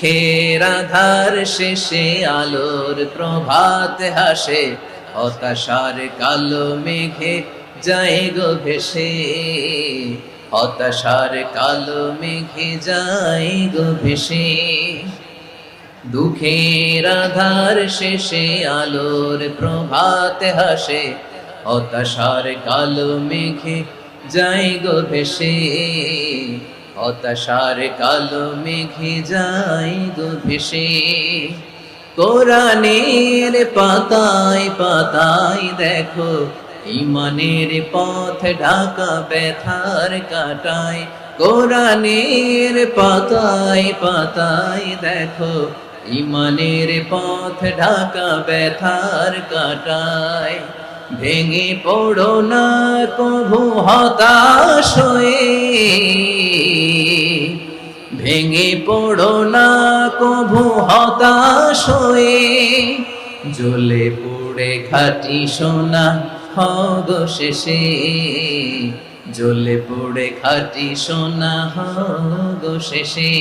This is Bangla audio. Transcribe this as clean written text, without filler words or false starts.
দুঃখের আধার শেষে আলোর প্রভাত হাসে, হতাশার কালো মেঘে যায় গো ভেসে, হতাশার কালো মেঘে যায় গো ভেসে। দুঃখের আধার শেষে আলোর প্রভাত হাসে, হতাশার কালো মেঘে যায় গো ভেসে, হতাশার কালো মেঘে যায় গো ভেসে। কোরআনের পাতায় পাতায় দেখো ঈমানের পথ ঢাকা ব্যথার কাটায়। কোরআনের পাতায় পাতায় দেখো ঈমানের পথ ঢাকা ব্যথার কাটায়। ভেঙে পড়ো না কভু হতাশ হয়ে, ভেঙে পড়ো না কভু হতাশ হয়ে, জ্বলে পুড়ে খাঁটি সোনা হগ শেষে, জ্বলে পুড়ে খাঁটি সোনা হগ শেষে।